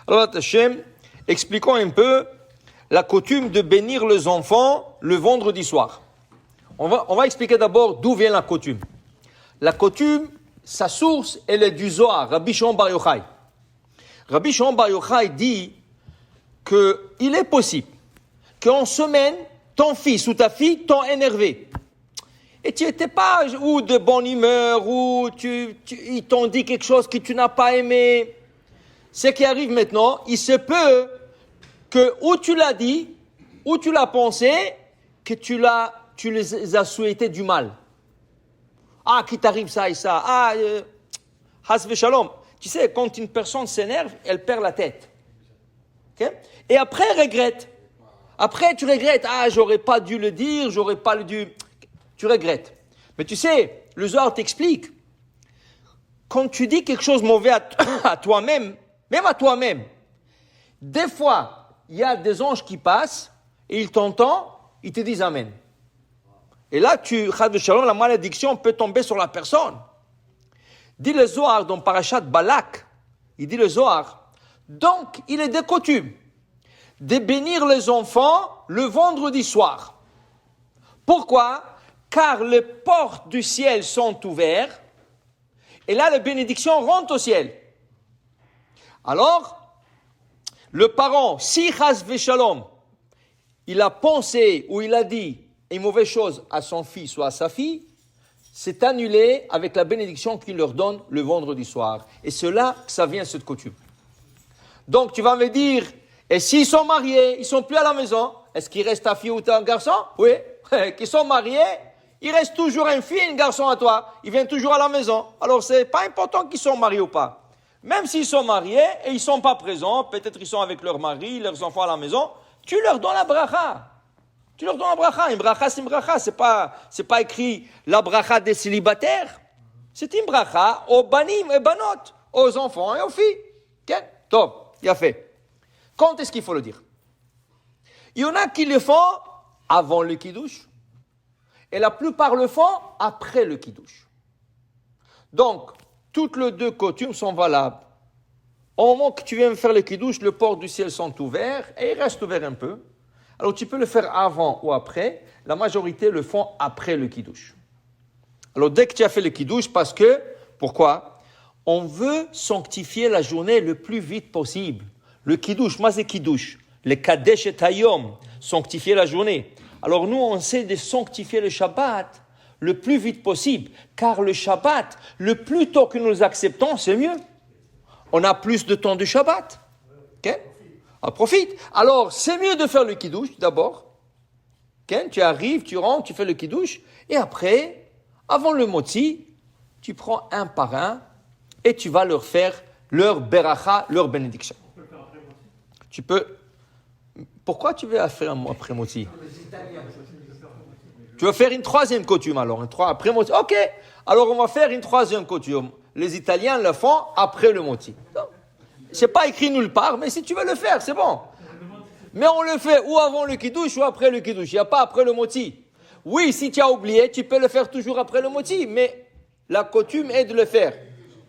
Alors, Hachem, expliquons un peu la coutume de bénir les enfants le vendredi soir. On va expliquer d'abord d'où vient la coutume. La coutume, sa source, elle est du Zohar, Rabbi Shimon Bar Yochai. Rabbi Shimon Bar Yochai dit qu'il est possible qu'en semaine, ton fils ou ta fille t'ont énervé. Et tu n'étais pas ou de bonne humeur, ou ils t'ont dit quelque chose que tu n'as pas aimé. Ce qui arrive maintenant, il se peut que ou tu l'as dit, ou tu l'as pensé, que tu les as souhaité du mal. Ah, qu'il t'arrive ça et ça. Ah, has v'shalom. Tu sais, quand une personne s'énerve, elle perd la tête. Okay? Et après, elle regrette. Après, tu regrettes. Ah, j'aurais pas dû le dire, j'aurais pas dû... Tu regrettes. Mais tu sais, le Zohar t'explique. Quand tu dis quelque chose de mauvais à toi-même, même à toi-même, des fois, il y a des anges qui passent et ils t'entendent, ils te disent Amen. Et là, la malédiction peut tomber sur la personne. Dit le Zohar dans Parashat Balak, il dit le Zohar, donc il est de coutume de bénir les enfants le vendredi soir. Pourquoi ? Car les portes du ciel sont ouvertes et là, la bénédiction rentre au ciel. Alors, le parent, si chas v'shalom, il a pensé ou il a dit une mauvaise chose à son fils ou à sa fille, c'est annulé avec la bénédiction qu'il leur donne le vendredi soir. Et c'est là que ça vient, cette coutume. Donc, tu vas me dire, et s'ils sont mariés, ils ne sont plus à la maison, est-ce qu'il reste ta fille ou ton garçon ? Oui. Qu'ils sont mariés, il reste toujours une fille et un garçon à toi. Ils viennent toujours à la maison. Alors, ce n'est pas important qu'ils sont mariés ou pas. Même s'ils sont mariés et ils ne sont pas présents, peut-être ils sont avec leur mari, leurs enfants à la maison, tu leur donnes la bracha. Tu leur donnes la bracha. Une bracha, c'est une bracha. C'est pas écrit la bracha des célibataires. C'est une bracha aux banim et banot, aux enfants et aux filles. Okay? Top, il a fait. Quand est-ce qu'il faut le dire ? Il y en a qui le font avant le kiddush et la plupart le font après le kiddush. Donc, toutes les deux coutumes sont valables. Au moment que tu viens faire le kiddush, les portes du ciel sont ouvertes et ils restent ouverts un peu. Alors, tu peux le faire avant ou après. La majorité le font après le kiddush. Alors, dès que tu as fait le kiddush, pourquoi ? On veut sanctifier la journée le plus vite possible. Le kiddush, moi c'est kiddush. Le kadesh et hayom, sanctifier la journée. Alors, nous, on essaie de sanctifier le Shabbat le plus vite possible. Car le Shabbat, le plus tôt que nous acceptons, c'est mieux. On a plus de temps de Shabbat. Okay? On profite. Alors, c'est mieux de faire le kiddush d'abord. Okay? Tu arrives, tu rentres, tu fais le kiddush. Et après, avant le motzi, tu prends un par un et tu vas leur faire leur beracha, leur bénédiction. On peut le faire après motzi. Tu peux. Pourquoi tu veux faire après motzi ? Tu veux faire une troisième coutume alors, après motzi. Ok. Alors, on va faire une troisième coutume. Les Italiens le font après le motzi. C'est pas écrit nulle part, mais si tu veux le faire, c'est bon. Mais on le fait ou avant le kiddush ou après le kiddush. Il n'y a pas après le motzi. Oui, si tu as oublié, tu peux le faire toujours après le motzi, mais la coutume est de le faire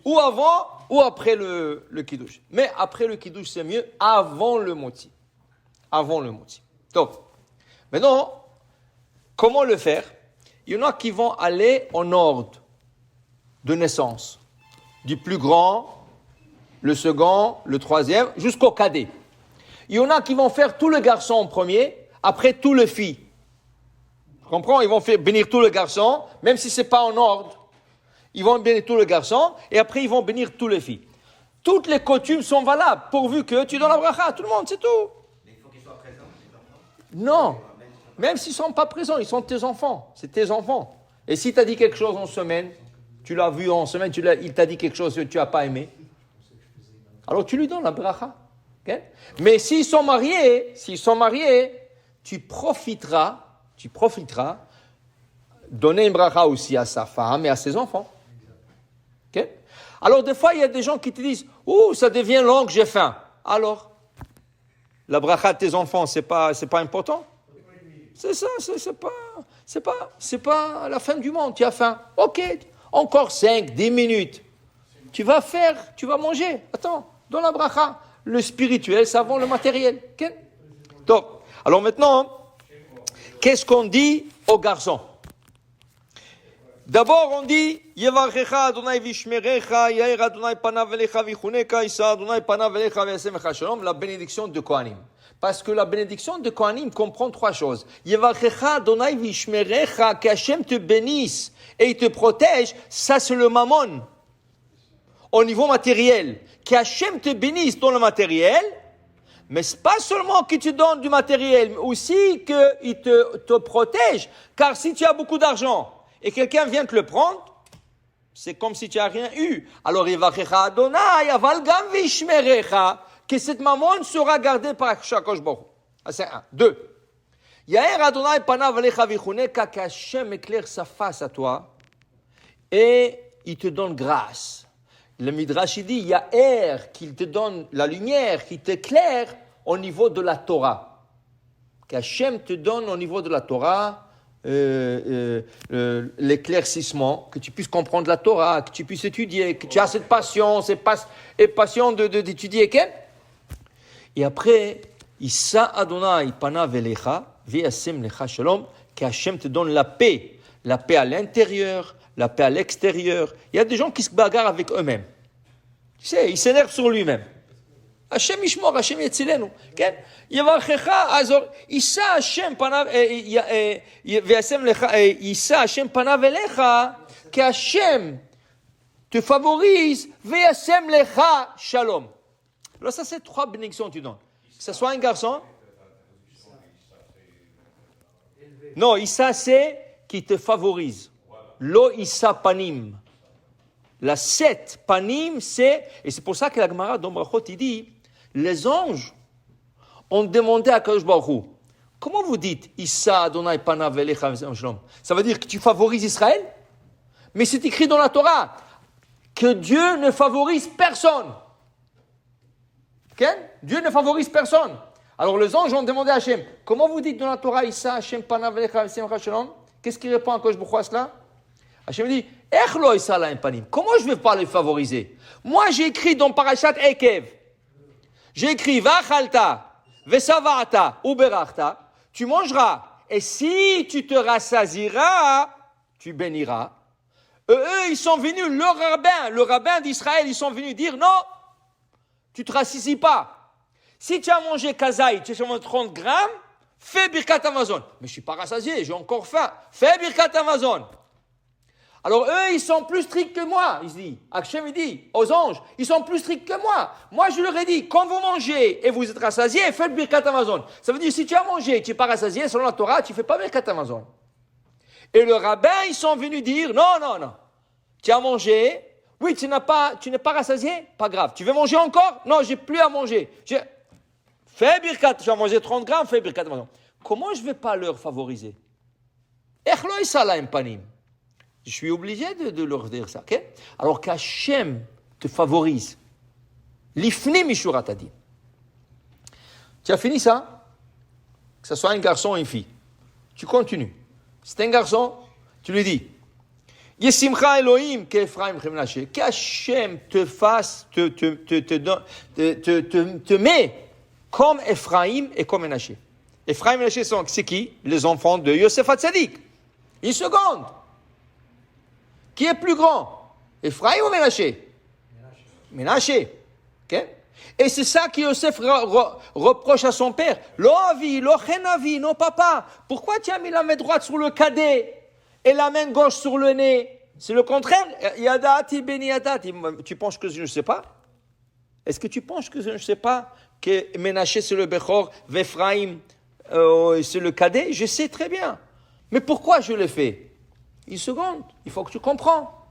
ou avant ou après le kiddush. Mais après le kiddush, c'est mieux avant le motzi. Avant le motzi. Donc, maintenant, comment le faire ? Il y en a qui vont aller en ordre de naissance. Du plus grand, le second, le troisième, jusqu'au cadet. Il y en a qui vont faire tout le garçon en premier, après tout le fille. Tu comprends ? Ils vont faire bénir tout le garçon, même si ce n'est pas en ordre. Ils vont bénir tout le garçon, et après ils vont bénir tous les filles. Toutes les coutumes sont valables, pourvu que tu donnes la bracha à tout le monde, c'est tout. Mais il faut qu'ils soient présents, Non, même s'ils ne sont pas présents, ils sont tes enfants. C'est tes enfants. Et si tu as dit quelque chose en semaine, tu l'as vu en semaine, il t'a dit quelque chose que tu n'as pas aimé, alors tu lui donnes la bracha. Okay? Mais s'ils sont mariés, tu profiteras donner une bracha aussi à sa femme et à ses enfants. Okay? Alors des fois, il y a des gens qui te disent « Ouh, ça devient long, j'ai faim. » Alors, la bracha de tes enfants, c'est pas important. C'est ça, c'est pas la fin du monde, tu as faim. Ok, encore 5, 10 minutes. Tu vas manger. Attends, dans la bracha. le spirituel, c'est avant le matériel. Okay? Donc, alors maintenant, qu'est-ce qu'on dit aux garçons? D'abord, on dit, Yevarecha Adonai vishmerecha, Yair Adonai panav elecha vichuneka, Isa Adonai panav elecha veyasemecha shalom, la bénédiction de Kohanim. Parce que la bénédiction de Kohanim comprend trois choses. Yevarecha Adonai vishmerecha, qu'Hachem te bénisse et il te protège, ça c'est le mammon. Au niveau matériel. Qu'Hachem te bénisse dans le matériel, mais c'est pas seulement qu'il te donne du matériel, mais aussi qu'il te protège. Car si tu as beaucoup d'argent, et quelqu'un vient te le prendre, c'est comme si tu n'as rien eu. Alors, Yevarecha Adonai, aval gam vishmerecha, que cette mammon sera gardée par Shakadosh Baruch Hu. C'est un. Deux. Yair Adonai panav alecha vichuneka, qu'Hachem éclaire sa face à toi, et il te donne grâce. Le Midrash dit, Yair, qu'il te donne la lumière, qui t'éclaire au niveau de la Torah. Qu'Hachem te donne au niveau de la Torah, l'éclaircissement, que tu puisses comprendre la Torah, que tu puisses étudier, que tu as cette passion, passion d'étudier. Et après, Issa Adonai panav elecha, v'yasem lecha shalom, qu'Hachem te donne la paix à l'intérieur, la paix à l'extérieur. Il y a des gens qui se bagarrent avec eux-mêmes. Tu sais, ils s'énervent sur lui-même. Hachem Yishmor, Hachem Yetzilenu. Yevarecha Azor, Issa Hachem panav, v'yasem lecha, Issa Hachem panav elecha, que Hachem te favorise, v'yasem lecha shalom. Alors ça, c'est trois bénédictions que tu donnes. Que ce soit un garçon. Non, Issa, c'est qui te favorise. Lo Issa panim. La 7 panim, c'est, et c'est pour ça que la Gemara dans Brachot, il dit, les anges ont demandé à Kadosh Baruch Hu, comment vous dites Issa Adonai panav elecha shalom? Ça veut dire que tu favorises Israël? Mais c'est écrit dans la Torah que Dieu ne favorise personne. Okay? Dieu ne favorise personne. Alors les anges ont demandé à Hachem, comment vous dites dans la Torah Issa Hachem panav elecha shalom? Qu'est-ce qu'il répond à Kadosh Baruch Hu à cela? Hachem dit, comment je ne vais pas les favoriser? Moi, j'ai écrit dans Parashat Ekev, j'ai écrit Vachalta, Vesavata, Uberachta, tu mangeras, et si tu te rassasiras, tu béniras. Eux, ils sont venus, le rabbin d'Israël, ils sont venus dire, non, tu ne te rassasies pas. Si tu as mangé kazaï, tu as mangé 30 grammes, fais Birkat Hamazon. Mais je ne suis pas rassasié, j'ai encore faim. Fais Birkat Hamazon. Alors eux, ils sont plus stricts que moi, il dit. Hachem, il dit aux anges, ils sont plus stricts que moi. Moi, je leur ai dit, quand vous mangez et vous êtes rassasiés, faites Birkat Hamazon. Ça veut dire, si tu as mangé et tu n'es pas rassasié, selon la Torah, tu ne fais pas Birkat Hamazon. Et le rabbin, ils sont venus dire, non. Tu as mangé, oui, tu n'es pas rassasié, pas grave. Tu veux manger encore? Non, j'ai plus à manger. Fais Birkat, tu as mangé 30 grammes, fais Birkat Hamazon. Comment je ne vais pas leur favoriser? Echlo Isalaim Panim. Je suis obligé de leur dire ça. Okay? Alors qu'Hachem te favorise. L'ifni Mishura t'a dit. Tu as fini ça? Que ce soit un garçon ou une fille. Tu continues. C'est un garçon, tu lui dis Yesimcha Elohim qu'Ephraim Chemnaché. Qu'Hachem te fasse, te met comme Ephraim et comme Menaché. Ephraim et Menaché, c'est qui? Les enfants de Yosef Hatzadik. Une seconde. Qui est plus grand? Ephraim ou Menaché? Menaché. Okay? Et c'est ça que Yosef reproche à son père. Lo avi, lo chenavi, non papa. Pourquoi tu as mis la main droite sur le cadet et la main gauche sur le nez? C'est le contraire. Yadati beni yadati. Tu penses que je ne sais pas? Est-ce que tu penses que je ne sais pas que Menaché c'est le Bechor, Ephraim c'est le cadet? Je sais très bien. Mais pourquoi je le fais? Une seconde, il faut que tu comprends.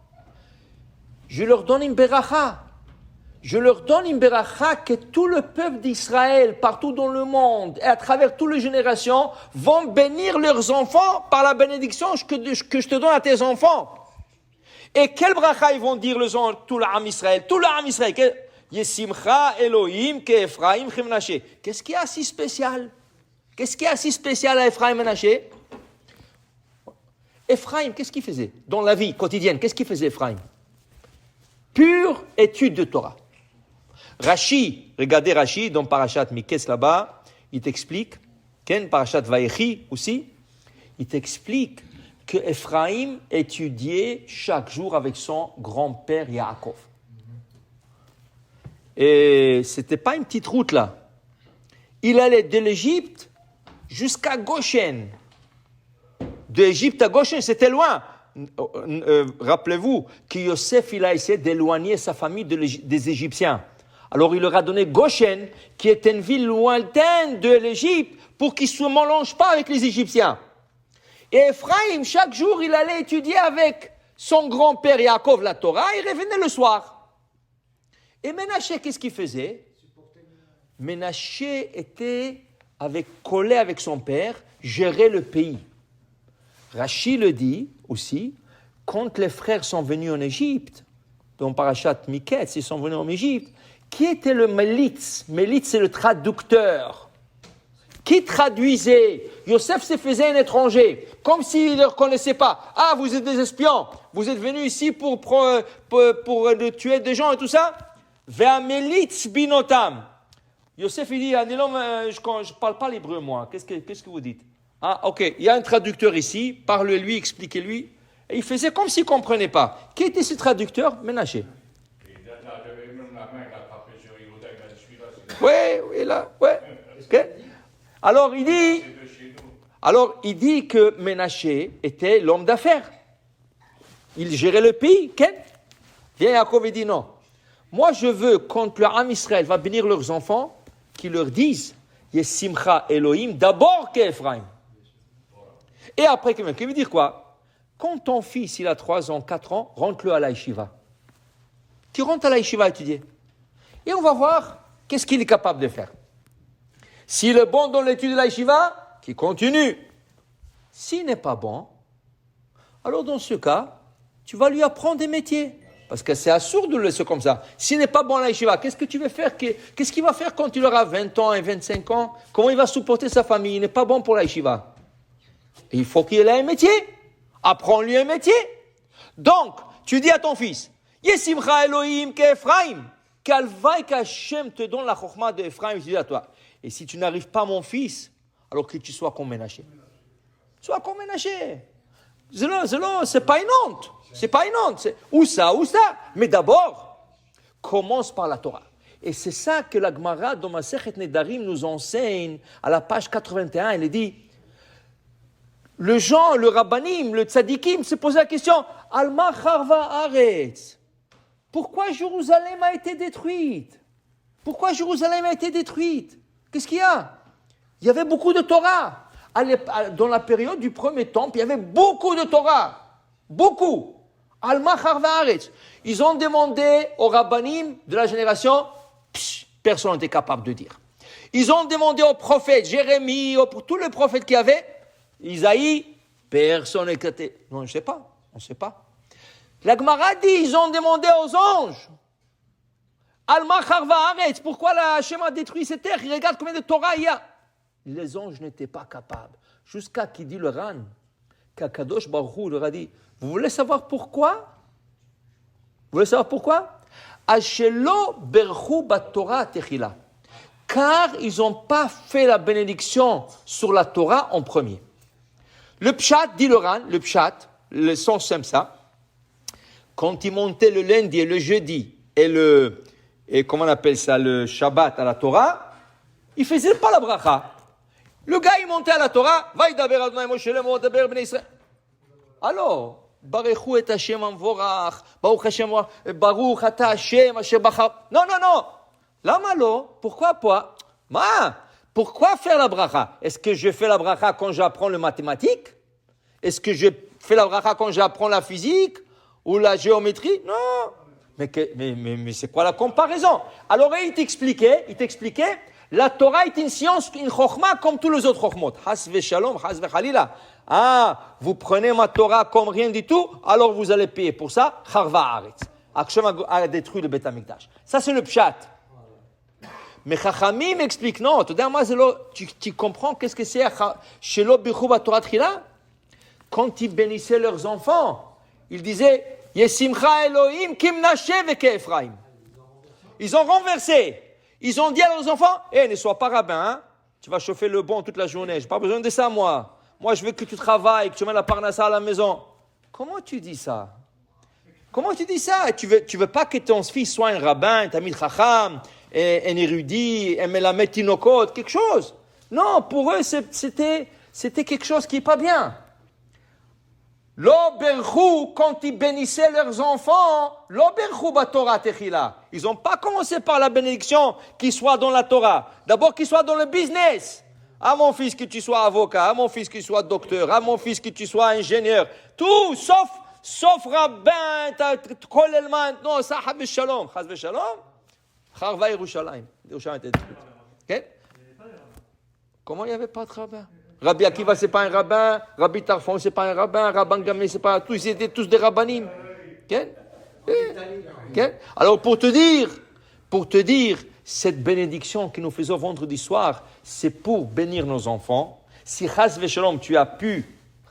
Je leur donne une beracha. Je leur donne une beracha que tout le peuple d'Israël, partout dans le monde, et à travers toutes les générations, vont bénir leurs enfants par la bénédiction que je te donne à tes enfants. Et quelle beracha ils vont dire les gens, tout l'âme Israël? Tout l'âme Israël. Yesimcha Elohim qu'Ephraim Chemnaché. Qu'est-ce qu'il y a si spécial? Qu'est-ce qu'il y a si spécial à Ephraim et Menaché? Ephraim, qu'est-ce qu'il faisait dans la vie quotidienne? Qu'est-ce qu'il faisait Ephraim? Pure étude de Torah. Rashi, regardez Rashi, dans Parashat Miketz là-bas, il t'explique, Ken, Parashat Vayechi aussi, il t'explique que Ephraïm étudiait chaque jour avec son grand-père Yaakov. Et c'était pas une petite route là. Il allait de l'Égypte jusqu'à Goshen. De l'Égypte à Goshen, c'était loin. Rappelez-vous que Yosef, il a essayé d'éloigner sa famille des Égyptiens. Alors il leur a donné Goshen, qui est une ville lointaine de l'Égypte, pour qu'ils ne se mélangent pas avec les Égyptiens. Et Ephraïm, chaque jour, il allait étudier avec son grand-père Yaakov la Torah, et il revenait le soir. Et Ménaché, qu'est-ce qu'il faisait? Ménaché était collé avec son père, gérait le pays. Rashi le dit aussi, quand les frères sont venus en Égypte, dans Parashat Miketz, ils sont venus en Égypte, qui était le Mélitz? Mélitz, c'est le traducteur. Qui traduisait? Yosef se faisait un étranger, comme s'il ne le reconnaissait pas. Ah, vous êtes des espions, vous êtes venus ici pour tuer des gens et tout ça. Ve'amelitz binotam. Yosef, il dit, je ne parle pas l'hébreu, moi. Qu'est-ce que vous dites? Ah, ok, il y a un traducteur ici, parle-lui, expliquez-lui. Et il faisait comme s'il ne comprenait pas. Qui était ce traducteur? Ménaché. Oui, là, ouais. Okay. Alors, il dit que Ménaché était l'homme d'affaires. Il gérait le pays. Viens, Yaakov, il dit non. Moi, je veux, quand le Ham Israël va bénir leurs enfants, qu'ils leur disent Yesimcha Elohim, d'abord qu'Ephraim. Et après, qui veut dire quoi? Quand ton fils, il a 3 ans, 4 ans, rentre-le à la yeshiva. Tu rentres à la yeshiva étudier. Et on va voir qu'est-ce qu'il est capable de faire. S'il est bon dans l'étude de la yeshiva, qu'il continue. S'il n'est pas bon, alors dans ce cas, tu vas lui apprendre des métiers. Parce que c'est absurde de le laisser comme ça. S'il n'est pas bon à la yeshiva, qu'est-ce que tu veux faire? Qu'est-ce qu'il va faire quand il aura 20 ans et 25 ans? Comment il va supporter sa famille? Il n'est pas bon pour la yeshiva. Et il faut qu'il ait un métier. Apprends-lui un métier. Donc, tu dis à ton fils, Yesimcha Elohim qu'Ephraim, qu'Alvaï qu'Hachem te donne la chokhmah de Ephraim, je dis à toi. Et si tu n'arrives pas, mon fils, alors que tu sois comme Ménaché. Sois comme Ménaché. C'est pas une honte. C'est pas une honte. C'est ou ça. Mais d'abord, commence par la Torah. Et c'est ça que la Gemara dans Masechet Nedarim nous enseigne à la page 81. Elle dit, le rabbanim, le tzadikim se posait la question, Alma charva aretz. Pourquoi Jérusalem a été détruite? Pourquoi Jérusalem a été détruite? Qu'est-ce qu'il y a? Il y avait beaucoup de Torah. Dans la période du premier temple, il y avait beaucoup de Torah. Beaucoup. Alma charva aretz. Ils ont demandé aux rabbanim de la génération, personne n'était capable de dire. Ils ont demandé aux prophètes, Jérémie, pour tous les prophètes qu'il y avait, Isaïe, personne n'était. Non, on ne sait pas. La Gemara dit, ils ont demandé aux anges. Alma charva aretz, pourquoi la Hachem a détruit cette terre? Il regarde combien de Torah il y a. Les anges n'étaient pas capables. Jusqu'à qui dit le Ran, qu'Akadosh Baruch Hu leur a dit, vous voulez savoir pourquoi? Ashelo berchu bat-Torah techila. Car ils n'ont pas fait la bénédiction sur la Torah en premier. Le pshat, dit le Ran, le sens comme ça, quand ils montaient le lundi et le jeudi et comment on appelle ça, le Shabbat à la Torah, ils ne faisaient pas la bracha. Le gars, il montait à la Torah, Vaïdaber Adonai Moshe Lemo Daber Bnei Israël. Alors, Baruch et Hashem Amvorach, Baruch Hashem, Baruch Ata Hashem, Hashem Bachar. Non. Lama lo, pourquoi pas? Pourquoi faire la bracha? Est-ce que je fais la bracha quand j'apprends le mathématique? Est-ce que je fais la bracha quand j'apprends la physique ou la géométrie? Non. Mais c'est quoi la comparaison? Alors il t'expliquait, la Torah est une science, une chokhmah comme tous les autres chokhmot. Has v'shalom, has v'chalila. Ah, vous prenez ma Torah comme rien du tout, alors vous allez payer pour ça. Charva haaretz. Hachem a détruit le Beth Amikdash. Ça c'est le pshat. Mais Chachamim explique non. Tu comprends qu'est-ce que c'est Shelo bichu b'Torah tchila? Quand ils bénissaient leurs enfants, ils disaient Yesimcha Elohim kim Menashe ve'ke'Ephraim. Ils ont renversé. Ils ont dit à leurs enfants, ne sois pas rabbin, hein? Tu vas chauffer le bon toute la journée. J'ai pas besoin de ça, moi. Moi, je veux que tu travailles, que tu mets la parnassa à la maison. Comment tu dis ça? Comment tu dis ça? Tu veux pas que ton fils soit un rabbin, un tamid chacham, un érudit, un melamed tinokot, quelque chose? Non, pour eux, c'était quelque chose qui n'est pas bien. L'oberchou, quand ils bénissaient leurs enfants, l'oberchou ba Torah techila. Ils n'ont pas commencé par la bénédiction qu'il soit dans la Torah. D'abord qu'il soit dans le business. À mon fils que tu sois avocat, à mon fils que tu sois docteur, à mon fils que tu sois ingénieur. Tout, sauf rabbin, kolelman. Non, ça, chas v'shalom. Chas v'shalom. Charva Yerushalayim. Yerushalayim était détruite. Okay? Comment il n'y avait pas de rabbin? Rabbi Akiva, ce n'est pas un rabbin. Rabbi Tarfon, ce n'est pas un rabbin. Rabban Gamliel, ce n'est pas... Ils étaient tous des rabbanim. Okay? Okay? Alors, pour te dire, cette bénédiction que nous faisons vendredi soir, c'est pour bénir nos enfants. Si, chas v'shalom, tu as pu,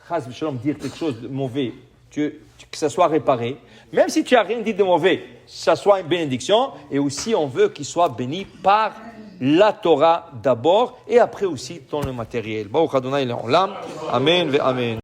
chas v'shalom, dire quelque chose de mauvais, que ça soit réparé. Même si tu n'as rien dit de mauvais, ça soit une bénédiction. Et aussi, on veut qu'il soit béni par la Torah d'abord et après aussi dans le matériel. Baruch Adonai Le'olam. Amen ve Amen.